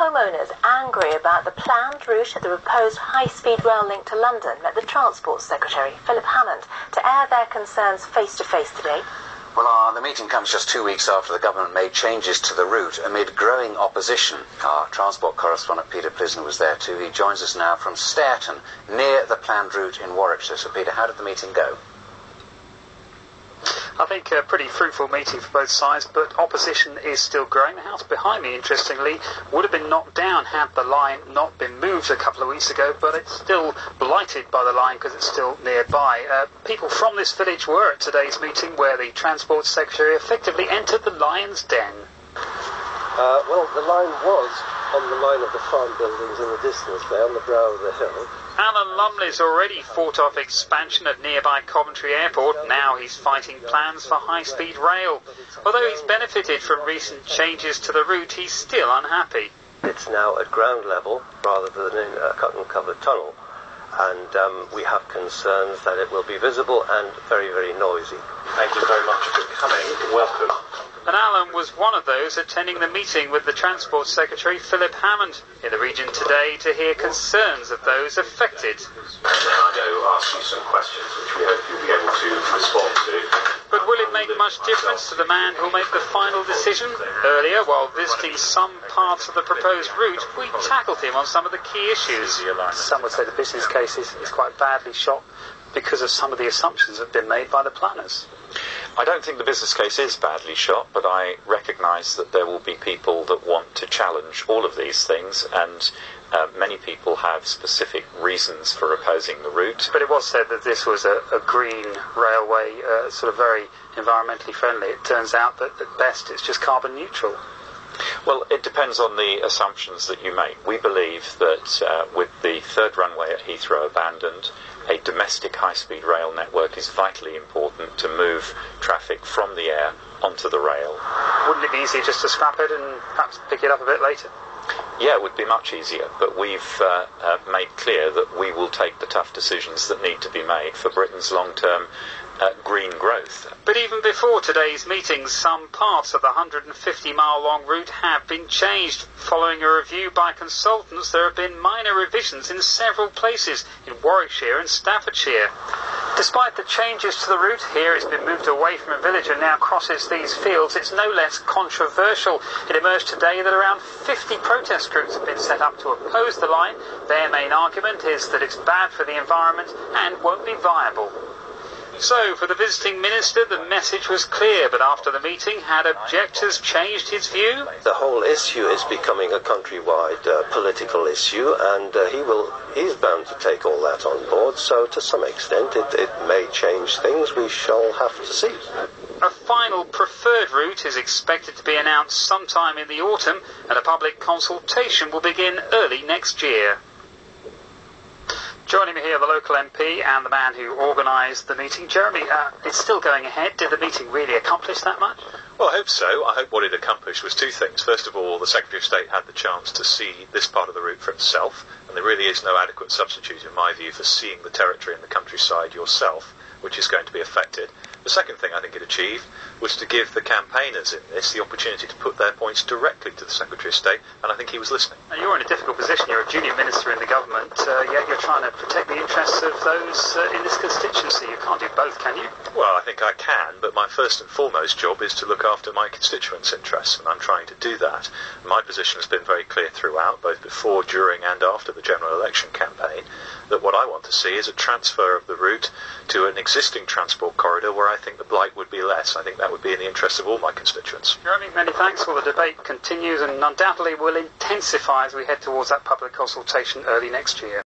Homeowners angry about the planned route of the proposed high-speed rail link to London met the Transport Secretary, Philip Hammond, to air their concerns face-to-face today. Well, the meeting comes just 2 weeks after the government made changes to the route amid growing opposition. Our transport correspondent Peter Plisner was there too. He joins us now from Stareton, near the planned route in Warwickshire. So, Peter, how did the meeting go? I think a pretty fruitful meeting for both sides, but opposition is still growing. The house behind me, interestingly, would have been knocked down had the line not been moved a couple of weeks ago, but it's still blighted by the line because it's still nearby. People from this village were at today's meeting where the Transport Secretary effectively entered the lion's den. Well, the line was on the line of the farm buildings in the distance there, on the brow of the hill. Alan Lumley's already fought off expansion at nearby Coventry Airport. Now he's fighting plans for high-speed rail. Although he's benefited from recent changes to the route, he's still unhappy. It's now at ground level rather than in a cotton-covered tunnel. And we have concerns that it will be visible and very, very noisy. Thank you very much for coming. Welcome. And Alan was one of those attending the meeting with the Transport Secretary, Philip Hammond, in the region today to hear concerns of those affected. And then I'm going to ask you some questions which we hope you'll be able to respond to. But will it make much difference to the man who'll make the final decision? Earlier, while visiting some parts of the proposed route, we tackled him on some of the key issues. Some would say the business case is quite badly shot because of some of the assumptions that have been made by the planners. I don't think the business case is badly shot, but I recognise that there will be people that want to challenge all of these things, and many people have specific reasons for opposing the route. But it was said that this was a green railway, sort of very environmentally friendly. It turns out that at best it's just carbon neutral. Well, it depends on the assumptions that you make. We believe that with the third runway at Heathrow abandoned, a domestic high-speed rail network is vitally important to move traffic from the air onto the rail. Wouldn't it be easier just to scrap it and perhaps pick it up a bit later? Yeah, it would be much easier, but we've made clear that we will take the tough decisions that need to be made for Britain's long-term green growth. But even before today's meeting, some parts of the 150-mile-long route have been changed. Following a review by consultants, there have been minor revisions in several places in Warwickshire and Staffordshire. Despite the changes to the route, here it's been moved away from a village and now crosses these fields. It's no less controversial. It emerged today that around 50 protest groups have been set up to oppose the line. Their main argument is that it's bad for the environment and won't be viable. So, for the visiting minister, the message was clear, but after the meeting, had objectors changed his view? The whole issue is becoming a countrywide political issue, and he's bound to take all that on board, so to some extent it may change things. We shall have to see. A final preferred route is expected to be announced sometime in the autumn, and a public consultation will begin early next year. Joining me here, the local MP and the man who organised the meeting. Jeremy, it's still going ahead. Did the meeting really accomplish that much? Well, I hope so. I hope what it accomplished was two things. First of all, the Secretary of State had the chance to see this part of the route for himself, and there really is no adequate substitute, in my view, for seeing the territory and the countryside yourself, which is going to be affected. The second thing I think it achieved was to give the campaigners in this the opportunity to put their points directly to the Secretary of State, and I think he was listening. Now, you're in a difficult position. You're a junior minister in the government, yet you're trying to protect the interests of those in this constituency. You can't do both, can you? Well, I think I can, but my first and foremost job is to look after my constituents' interests, and I'm trying to do that. My position has been very clear throughout, both before, during and after the general election campaign, that what I want to see is a transfer of the route to an existing transport corridor where I think the blight would be less. I think that would be in the interest of all my constituents. Jeremy, many thanks. Well, the debate continues and undoubtedly will intensify as we head towards that public consultation early next year.